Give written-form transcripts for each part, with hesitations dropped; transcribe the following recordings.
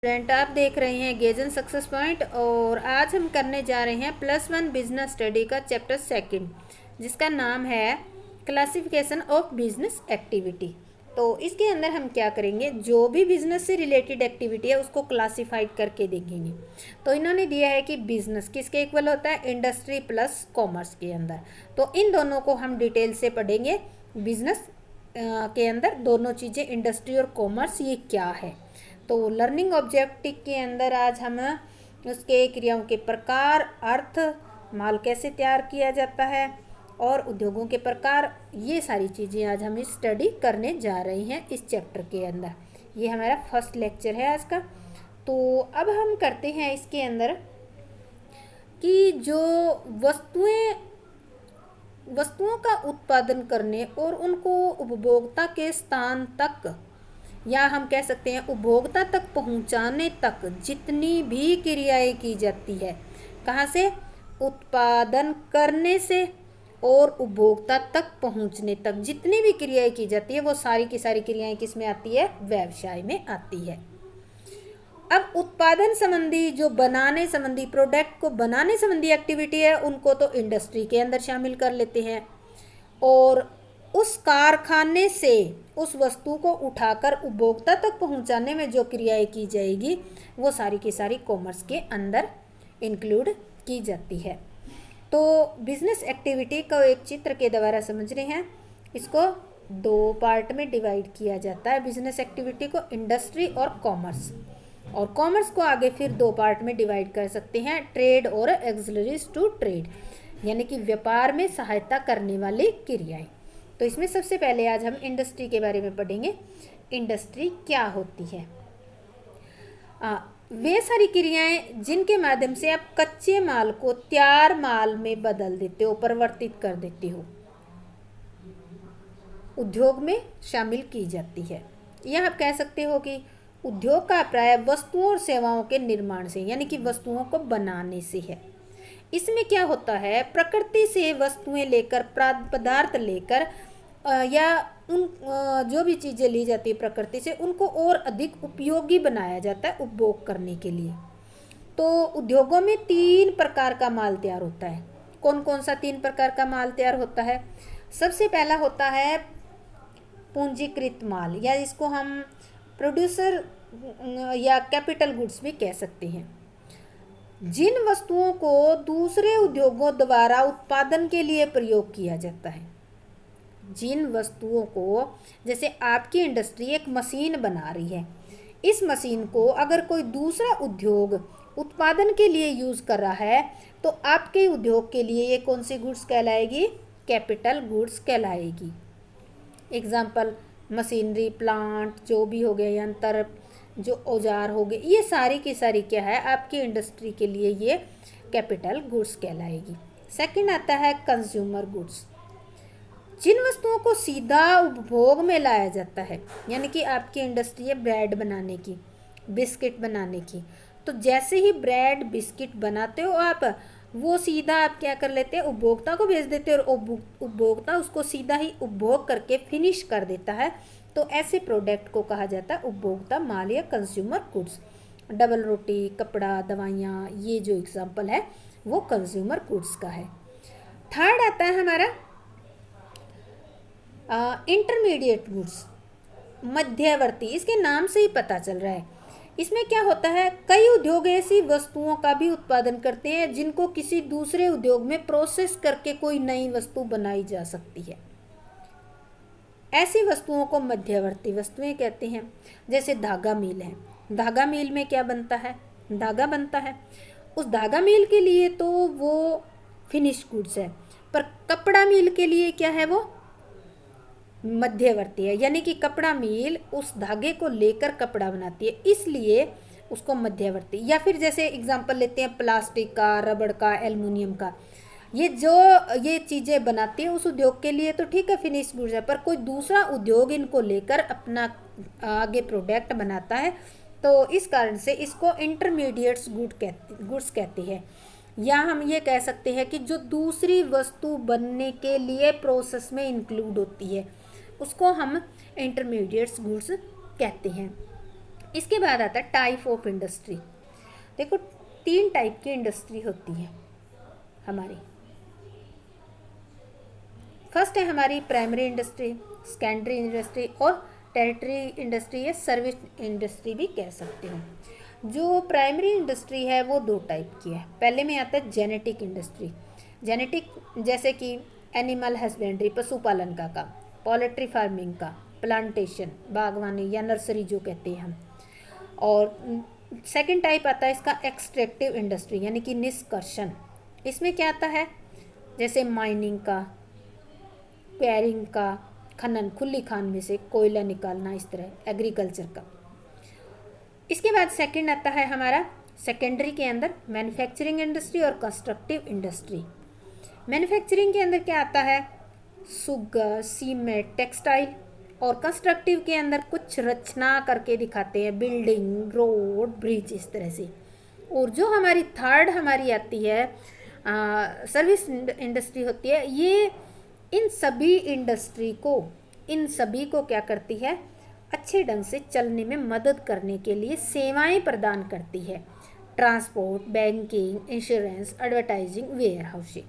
Student, आप देख रहे हैं गेजन सक्सेस पॉइंट और आज हम करने जा रहे हैं +1 बिजनेस स्टडी का चैप्टर सेकंड, जिसका नाम है क्लासिफिकेशन ऑफ बिजनेस एक्टिविटी। तो इसके अंदर हम क्या करेंगे, जो भी बिजनेस से रिलेटेड एक्टिविटी है उसको क्लासिफाइड करके देखेंगे। तो इन्होंने दिया है कि बिजनेस किसके इक्वल होता है, इंडस्ट्री प्लस कॉमर्स के अंदर। तो इन दोनों को हम डिटेल से पढ़ेंगे। बिजनेस के अंदर दोनों चीज़ें, इंडस्ट्री और कॉमर्स, ये क्या है। तो लर्निंग ऑब्जेक्टिव के अंदर आज हम उसके क्रियाओं के प्रकार, अर्थ, माल कैसे तैयार किया जाता है और उद्योगों के प्रकार, ये सारी चीज़ें आज हम स्टडी करने जा रहे हैं इस चैप्टर के अंदर। ये हमारा फर्स्ट लेक्चर है आज का। तो अब हम करते हैं इसके अंदर कि जो वस्तुओं का उत्पादन करने और उनको उपभोक्ता के स्थान तक, या हम कह सकते हैं उपभोक्ता तक पहुंचाने तक जितनी भी क्रियाएं की जाती है, कहाँ से, उत्पादन करने से और उपभोक्ता तक पहुंचने तक जितनी भी क्रियाएं की जाती है, वो सारी की सारी क्रियाएं किस में आती है, व्यवसाय में आती है। अब उत्पादन संबंधी, जो बनाने संबंधी, प्रोडक्ट को बनाने संबंधी एक्टिविटी है, उनको तो इंडस्ट्री के अंदर शामिल कर लेते हैं। और उस कारखाने से उस वस्तु को उठाकर उपभोक्ता तक पहुंचाने में जो क्रियाएं की जाएगी, वो सारी की सारी कॉमर्स के अंदर इंक्लूड की जाती है। तो बिजनेस एक्टिविटी को एक चित्र के द्वारा समझ रहे हैं। इसको दो पार्ट में डिवाइड किया जाता है बिजनेस एक्टिविटी को, इंडस्ट्री और कॉमर्स। और कॉमर्स को आगे फिर दो पार्ट में डिवाइड कर सकते हैं, ट्रेड और एक्सिलरीज टू ट्रेड, यानी कि व्यापार में सहायता करने वाली क्रियाएं। तो इसमें सबसे पहले आज हम इंडस्ट्री के बारे में पढ़ेंगे। इंडस्ट्री क्या होती है? वे सारी क्रियाएं जिनके माध्यम से आप कच्चे माल को तैयार माल में बदल देते हो, परिवर्तित कर देते हो, उद्योग में शामिल की जाती है। यह आप कह सकते हो कि उद्योग का प्राय वस्तुओं और सेवाओं के निर्माण से, यानी कि वस्तुओं को बनाने से है। इसमें क्या होता है, प्रकृति से वस्तुएं लेकर, पदार्थ लेकर या उन जो भी चीज़ें ली जाती है प्रकृति से, उनको और अधिक उपयोगी बनाया जाता है उपभोग करने के लिए। तो उद्योगों में 3 प्रकार का माल तैयार होता है। कौन कौन सा 3 प्रकार का माल तैयार होता है? सबसे पहला होता है पूंजीकृत माल, या इसको हम प्रोड्यूसर या कैपिटल गुड्स भी कह सकते हैं। जिन वस्तुओं को दूसरे उद्योगों द्वारा उत्पादन के लिए प्रयोग किया जाता है, जिन वस्तुओं को, जैसे आपकी इंडस्ट्री एक मशीन बना रही है, इस मशीन को अगर कोई दूसरा उद्योग उत्पादन के लिए यूज़ कर रहा है, तो आपके उद्योग के लिए ये कौन सी गुड्स कहलाएगी, कैपिटल गुड्स कहलाएगी। एग्जाम्पल, मशीनरी, प्लांट, जो भी हो गए, यंत्र, जो औजार हो गए, ये सारी की सारी क्या है, आपकी इंडस्ट्री के लिए ये कैपिटल गुड्स कहलाएगी। सेकंड आता है कंज्यूमर गुड्स, जिन वस्तुओं को सीधा उपभोग में लाया जाता है, यानी कि आपकी इंडस्ट्री है ब्रेड बनाने की, बिस्किट बनाने की। तो जैसे ही ब्रेड बिस्किट बनाते हो आप, वो सीधा आप क्या कर लेते हैं, उपभोक्ता को भेज देते हैं और उपभोक्ता उसको सीधा ही उपभोग करके फिनिश कर देता है। तो ऐसे प्रोडक्ट को कहा जाता है उपभोक्ता माल या कंज्यूमर गुड्स। डबल रोटी, कपड़ा, दवाइयाँ, ये जो एग्जाम्पल है वो कंज्यूमर गुड्स का है। थर्ड आता है हमारा इंटरमीडिएट गुड्स, मध्यवर्ती। इसके नाम से ही पता चल रहा है। इसमें क्या होता है, कई उद्योग ऐसी वस्तुओं का भी उत्पादन करते हैं जिनको किसी दूसरे उद्योग में प्रोसेस करके कोई नई वस्तु बनाई जा सकती है। ऐसी वस्तुओं को मध्यवर्ती वस्तुएं कहते हैं। जैसे धागा मिल है, धागा मिल में क्या बनता है, धागा बनता है। उस धागा मिल के लिए तो वो फिनिश गुड्स है, पर कपड़ा मिल के लिए क्या है, वो मध्यवर्ती है, यानी कि कपड़ा मिल उस धागे को लेकर कपड़ा बनाती है, इसलिए उसको मध्यवर्ती। या फिर जैसे एग्जांपल लेते हैं प्लास्टिक का, रबड़ का, एल्युमिनियम का, ये चीज़ें बनाती है उस उद्योग के लिए तो ठीक है, फिनिश गुड्स है, पर कोई दूसरा उद्योग इनको लेकर अपना आगे प्रोडक्ट बनाता है, तो इस कारण से इसको इंटरमीडिएट्स गुड्स कहते हैं। या हम ये कह सकते हैं कि जो दूसरी वस्तु बनने के लिए प्रोसेस में इंक्लूड होती है, उसको हम इंटरमीडिएट्स गुड्स कहते हैं। इसके बाद आता है टाइप ऑफ इंडस्ट्री। देखो 3 टाइप की इंडस्ट्री होती है हमारी। फर्स्ट है हमारी प्राइमरी इंडस्ट्री, सेकेंडरी इंडस्ट्री और टेरिटरी इंडस्ट्री या सर्विस इंडस्ट्री भी कह सकते हो। जो प्राइमरी इंडस्ट्री है वो 2 टाइप की है। पहले में आता है जेनेटिक इंडस्ट्री। जेनेटिक जैसे कि एनिमल हस्बेंड्री, पशुपालन का काम, पोल्ट्री फार्मिंग का, प्लांटेशन, बागवानी या नर्सरी जो कहते हैं हम। और सेकंड टाइप आता है इसका एक्सट्रैक्टिव इंडस्ट्री यानी कि निष्कर्षण। इसमें क्या आता है, जैसे माइनिंग का, क्वेरिंग का, खनन, खुली खान में से कोयला निकालना, इस तरह एग्रीकल्चर का। इसके बाद सेकंड आता है हमारा सेकेंडरी के अंदर मैन्युफैक्चरिंग इंडस्ट्री और कंस्ट्रक्टिव इंडस्ट्री। मैन्युफैक्चरिंग के अंदर क्या आता है, सुगर, सीमेंट, टेक्सटाइल। और कंस्ट्रक्टिव के अंदर कुछ रचना करके दिखाते हैं, बिल्डिंग, रोड, ब्रिज, इस तरह से। और जो हमारी थर्ड हमारी आती है सर्विस इंडस्ट्री होती है, ये इन सभी को क्या करती है, अच्छे ढंग से चलने में मदद करने के लिए सेवाएं प्रदान करती है। Transport, banking, insurance, advertising, warehousing.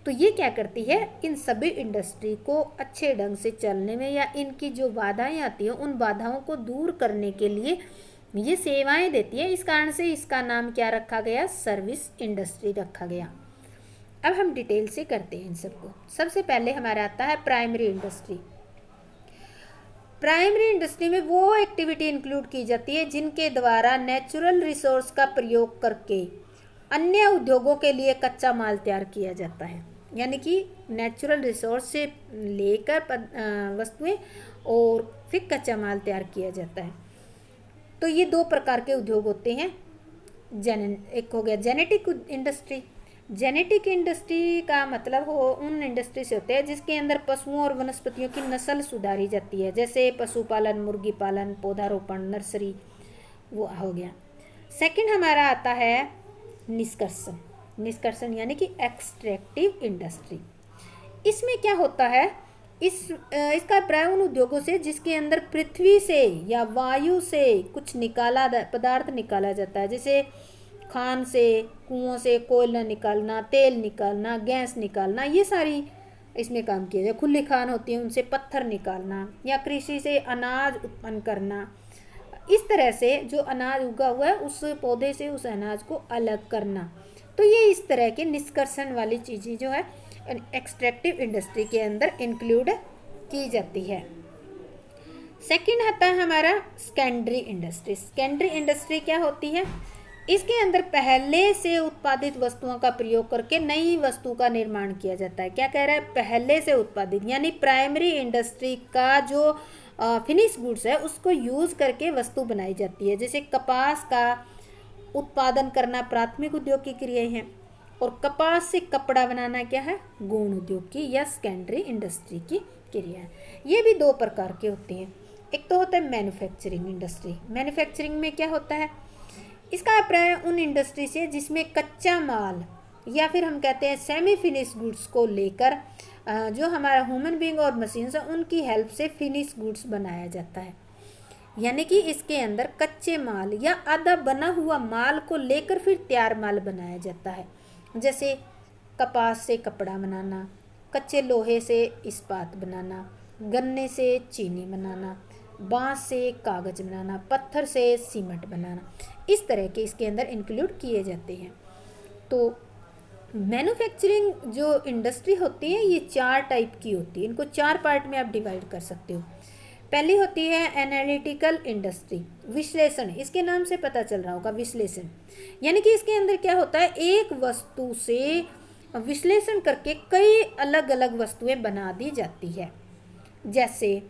तो ये क्या करती है, इन सभी इंडस्ट्री को अच्छे ढंग से चलने में या इनकी जो बाधाएं आती हैं उन बाधाओं को दूर करने के लिए ये सेवाएं देती है। इस कारण से इसका नाम क्या रखा गया, सर्विस इंडस्ट्री रखा गया। अब हम डिटेल से करते हैं इन सबको। सबसे पहले हमारा आता है प्राइमरी इंडस्ट्री। प्राइमरी इंडस्ट्री में वो एक्टिविटी इंक्लूड की जाती है जिनके द्वारा नेचुरल रिसोर्स का प्रयोग करके अन्य उद्योगों के लिए कच्चा माल तैयार किया जाता है। यानी कि नेचुरल रिसोर्स से लेकर वस्तुएं और फिर कच्चा माल तैयार किया जाता है। तो ये 2 प्रकार के उद्योग होते हैं। एक हो गया जेनेटिक इंडस्ट्री। जेनेटिक इंडस्ट्री का मतलब हो उन इंडस्ट्री से होते हैं जिसके अंदर पशुओं और वनस्पतियों की नस्ल सुधारी जाती है, जैसे पशुपालन, मुर्गी पालन, पौधारोपण, नर्सरी, वो हो गया। सेकंड हमारा आता है निष्कर्षण। निष्कर्षण यानी कि एक्सट्रैक्टिव इंडस्ट्री। इसमें क्या होता है, इसका प्राय उन उद्योगों से जिसके अंदर पृथ्वी से या वायु से कुछ पदार्थ निकाला जाता है, जैसे खान से, कुओं से कोयला निकालना, तेल निकालना, गैस निकालना, ये सारी इसमें काम किया जाए। खुली खान होती है, उनसे पत्थर निकालना, या कृषि से अनाज उत्पन्न करना। इस तरह से जो अनाज उगा हुआ है उस पौधे से उस अनाज को अलग करना। तो ये इस तरह के निष्कर्षण वाली चीज़ें जो है एक्सट्रैक्टिव इंडस्ट्री के अंदर इंक्लूड की जाती है। सेकंड आता है हमारा सेकेंडरी इंडस्ट्री। सेकेंडरी इंडस्ट्री क्या होती है, इसके अंदर पहले से उत्पादित वस्तुओं का प्रयोग करके नई वस्तु का निर्माण किया जाता है। क्या कह रहा है, पहले से उत्पादित, यानी प्राइमरी इंडस्ट्री का जो फिनिश गुड्स है उसको यूज़ करके वस्तु बनाई जाती है। जैसे कपास का उत्पादन करना प्राथमिक उद्योग की क्रियाएं हैं, और कपास से कपड़ा बनाना क्या है, गौण उद्योग की या सेकेंडरी इंडस्ट्री की क्रिया है। ये भी 2 प्रकार के होते हैं। एक तो होता है मैन्युफैक्चरिंग इंडस्ट्री। मैन्युफैक्चरिंग में क्या होता है, इसका अभिप्राय उन इंडस्ट्री से जिसमें कच्चा माल या फिर हम कहते हैं सेमी फिनिश गुड्स को लेकर जो हमारा ह्यूमन बीइंग और मशीन्स है उनकी हेल्प से फिनिश गुड्स बनाया जाता है। यानी कि इसके अंदर कच्चे माल या आधा बना हुआ माल को लेकर फिर तैयार माल बनाया जाता है। जैसे कपास से कपड़ा बनाना, कच्चे लोहे से इस्पात बनाना, गन्ने से चीनी बनाना, बांस से कागज बनाना, पत्थर से सीमेंट बनाना, इस तरह के इसके अंदर इंक्लूड किए जाते हैं। तो मैन्युफैक्चरिंग जो इंडस्ट्री होती है ये 4 टाइप की होती है। इनको 4 पार्ट में आप डिवाइड कर सकते हो। पहली होती है एनालिटिकल इंडस्ट्री, विश्लेषण। इसके नाम से पता चल रहा होगा विश्लेषण, यानी कि इसके अंदर क्या होता है, एक वस्तु से विश्लेषण करके कई अलग अलग वस्तुएं बना दी जाती है। जैसे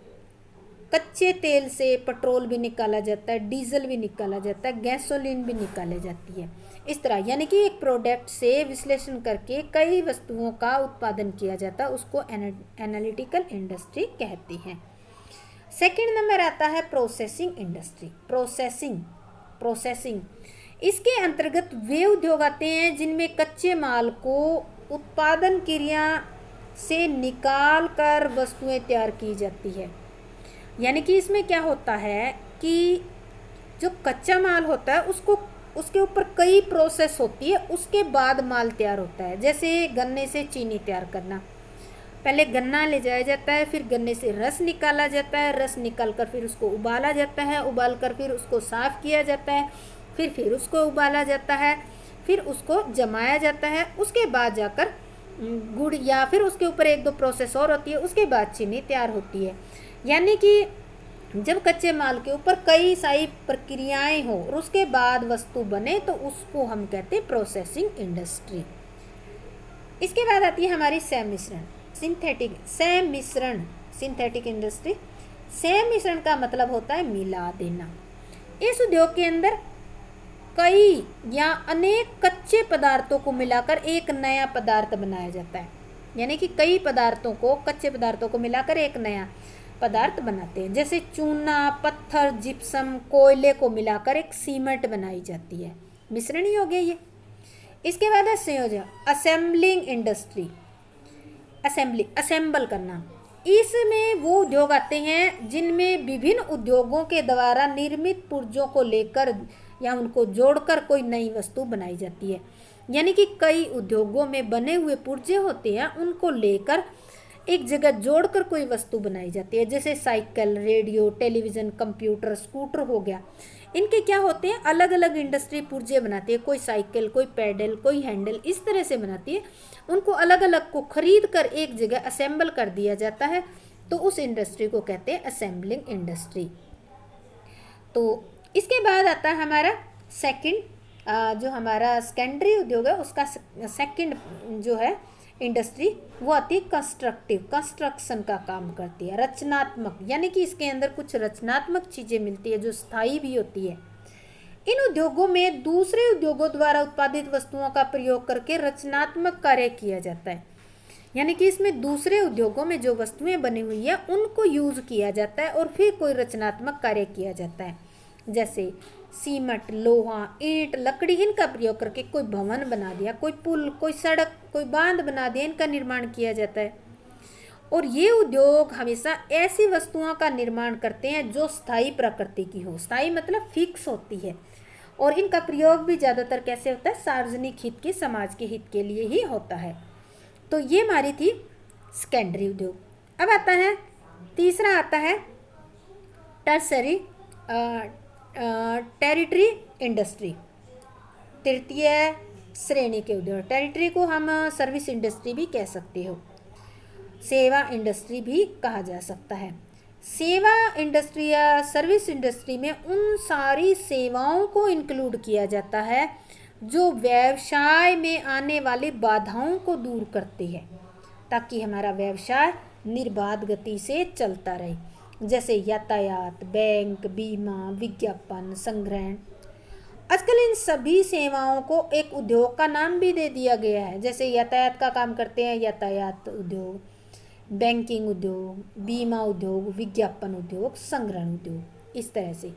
कच्चे तेल से पेट्रोल भी निकाला जाता है, डीजल भी निकाला जाता है, गैसोलीन भी निकाली जाती है। इस तरह यानी कि एक प्रोडक्ट से विश्लेषण करके कई वस्तुओं का उत्पादन किया जाता है, उसको एनालिटिकल इंडस्ट्री कहती हैं। सेकंड नंबर आता है प्रोसेसिंग इंडस्ट्री। प्रोसेसिंग इसके अंतर्गत वे उद्योग आते हैं जिनमें कच्चे माल को उत्पादन क्रिया से निकाल कर वस्तुएं तैयार की जाती है। यानी कि इसमें क्या होता है कि जो कच्चा माल होता है उसको उसके ऊपर कई प्रोसेस होती है, उसके बाद माल तैयार होता है। जैसे गन्ने से चीनी तैयार करना, पहले गन्ना ले जाया जाता है, फिर गन्ने से रस निकाला जाता है, रस निकाल कर फिर उसको उबाला जाता है, उबाल कर फिर उसको साफ़ किया जाता है, फिर उसको उबाला जाता है, फिर उसको जमाया जाता है, उसके बाद जाकर गुड़ या फिर उसके ऊपर एक दो प्रोसेस और होती है, उसके बाद चीनी तैयार होती है। यानी कि जब कच्चे माल के ऊपर कई सारी प्रक्रियाएं हो और उसके बाद वस्तु बने तो उसको हम कहते हैं प्रोसेसिंग इंडस्ट्री। इसके बाद आती है हमारी सिंथेटिक इंडस्ट्री। मिश्रण का मतलब होता है मिला देना। इस उद्योग के अंदर कई या अनेक कच्चे पदार्थों को मिलाकर एक नया पदार्थ बनाया जाता है। यानी कि कई कच्चे पदार्थों को मिलाकर एक नया पदार्थ बनाते हैं। जैसे चूना, पत्थर, जिप्सम, कोयले को मिलाकर एक सीमेंट बनाई जाती है। मिश्रण ही हो गया ये। इसके बाद है संयोजन, असेंबलिंग इंडस्ट्री। असेंबल करना, इसमें वो उद्योग आते हैं जिनमें विभिन्न उद्योगों के द्वारा निर्मित पुर्जों को लेकर या उनको जोड़कर कोई नई वस्तु बनाई जाती है। यानी कि कई उद्योगों में बने हुए पुर्जे होते हैं, उनको लेकर एक जगह जोड़कर कोई वस्तु बनाई जाती है। जैसे cycle, radio, television, computer, scooter हो गया। इनके क्या होते हैं, अलग अलग इंडस्ट्री पुर्जे बनाती है। कोई साइकिल, कोई पैडल, कोई हैंडल, इस तरह से बनाती है। उनको अलग अलग को खरीद कर एक जगह असेंबल कर दिया जाता है, तो उस इंडस्ट्री को कहते हैं असेंबलिंग इंडस्ट्री। तो इसके बाद आता है हमारा सेकंड, जो हमारा सेकेंडरी उद्योग है उसका सेकंड जो है इंडस्ट्री, वो आती है कंस्ट्रक्शन का काम करती है, रचनात्मक। यानी कि इसके अंदर कुछ रचनात्मक चीज़ें मिलती है जो स्थायी भी होती है। इन उद्योगों में दूसरे उद्योगों द्वारा उत्पादित वस्तुओं का प्रयोग करके रचनात्मक कार्य किया जाता है। यानी कि इसमें दूसरे उद्योगों में जो वस्तुएं बनी हुई है उनको यूज़ किया जाता है और फिर कोई रचनात्मक कार्य किया जाता है। जैसे सीमेंट, लोहा, ईंट, लकड़ी, इनका प्रयोग करके कोई भवन बना दिया, कोई पुल, कोई सड़क, कोई बांध बना दिया, इनका निर्माण किया जाता है। और ये उद्योग हमेशा ऐसी वस्तुओं का निर्माण करते हैं जो स्थायी प्रकृति की हो। स्थायी मतलब फिक्स होती है। और इनका प्रयोग भी ज़्यादातर कैसे होता है, सार्वजनिक हित के, समाज के हित के लिए ही होता है। तो ये हमारी थी सेकेंडरी उद्योग। अब आता है तीसरा, आता है टर्सरी टेरिटरी इंडस्ट्री, तृतीय श्रेणी के उद्योग। टेरिटरी को हम सर्विस इंडस्ट्री भी कह सकते हो, सेवा इंडस्ट्री भी कहा जा सकता है। सेवा इंडस्ट्री या सर्विस इंडस्ट्री में उन सारी सेवाओं को इंक्लूड किया जाता है जो व्यवसाय में आने वाली बाधाओं को दूर करते हैं, ताकि हमारा व्यवसाय निर्बाध गति से चलता रहे। जैसे यातायात, बैंक, बीमा, विज्ञापन, संग्रहण। आजकल इन सभी सेवाओं को एक उद्योग का नाम भी दे दिया गया है। जैसे यातायात का काम करते हैं यातायात उद्योग, बैंकिंग उद्योग, बीमा उद्योग, विज्ञापन उद्योग, संग्रहण उद्योग, इस तरह से।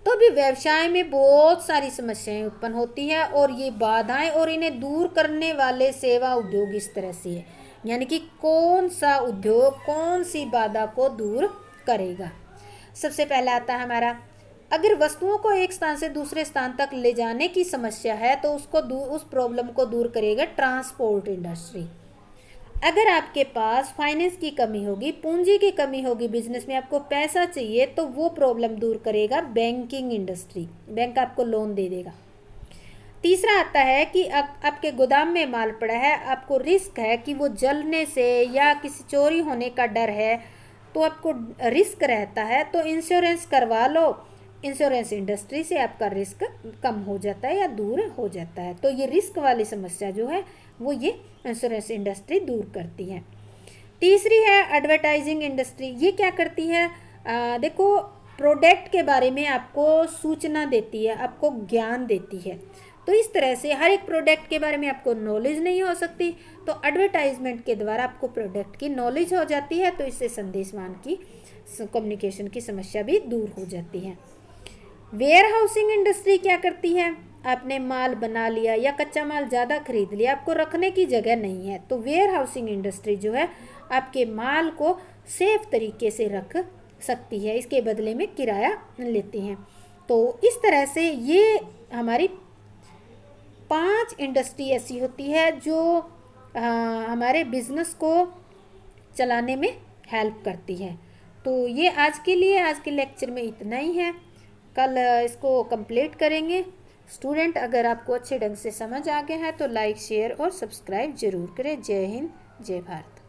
तो भी व्यवसाय में बहुत सारी समस्याएं उत्पन्न होती है और ये बाधाएं और इन्हें दूर करने वाले सेवा उद्योग इस तरह से है। यानी कि कौन सा उद्योग कौन सी बाधा को दूर करेगा। सबसे पहला आता है हमारा, अगर वस्तुओं को एक स्थान से दूसरे स्थान तक ले जाने की समस्या है तो उस प्रॉब्लम को दूर करेगा ट्रांसपोर्ट इंडस्ट्री। अगर आपके पास फाइनेंस की कमी होगी, पूंजी की कमी होगी, बिजनेस में आपको पैसा चाहिए, तो वो प्रॉब्लम दूर करेगा बैंकिंग इंडस्ट्री। बैंक आपको लोन दे देगा। तीसरा आता है कि आपके गोदाम में माल पड़ा है, आपको रिस्क है कि वो जलने से या किसी चोरी होने का डर है, तो आपको रिस्क रहता है, तो इंश्योरेंस करवा लो। इंश्योरेंस इंडस्ट्री से आपका रिस्क कम हो जाता है या दूर हो जाता है। तो ये रिस्क वाली समस्या जो है वो ये इंश्योरेंस इंडस्ट्री दूर करती है। तीसरी है एडवर्टाइजिंग इंडस्ट्री। ये क्या करती है, देखो प्रोडक्ट के बारे में आपको सूचना देती है, आपको ज्ञान देती है। तो इस तरह से हर एक प्रोडक्ट के बारे में आपको नॉलेज नहीं हो सकती, तो एडवर्टाइजमेंट के द्वारा आपको प्रोडक्ट की नॉलेज हो जाती है, तो इससे संदेशवान की कम्युनिकेशन की समस्या भी दूर हो जाती है। वेयर हाउसिंग इंडस्ट्री क्या करती है, आपने माल बना लिया या कच्चा माल ज़्यादा खरीद लिया, आपको रखने की जगह नहीं है, तो वेयर हाउसिंग इंडस्ट्री जो है आपके माल को सेफ तरीके से रख सकती है, इसके बदले में किराया लेते हैं। तो इस तरह से ये हमारी 5 इंडस्ट्री ऐसी होती है जो हमारे बिजनेस को चलाने में हेल्प करती है। तो ये आज के लिए, आज के लेक्चर में इतना ही है। कल इसको कंप्लीट करेंगे। स्टूडेंट, अगर आपको अच्छे ढंग से समझ आ गया है तो लाइक, शेयर और सब्सक्राइब जरूर करें। जय हिंद, जय भारत।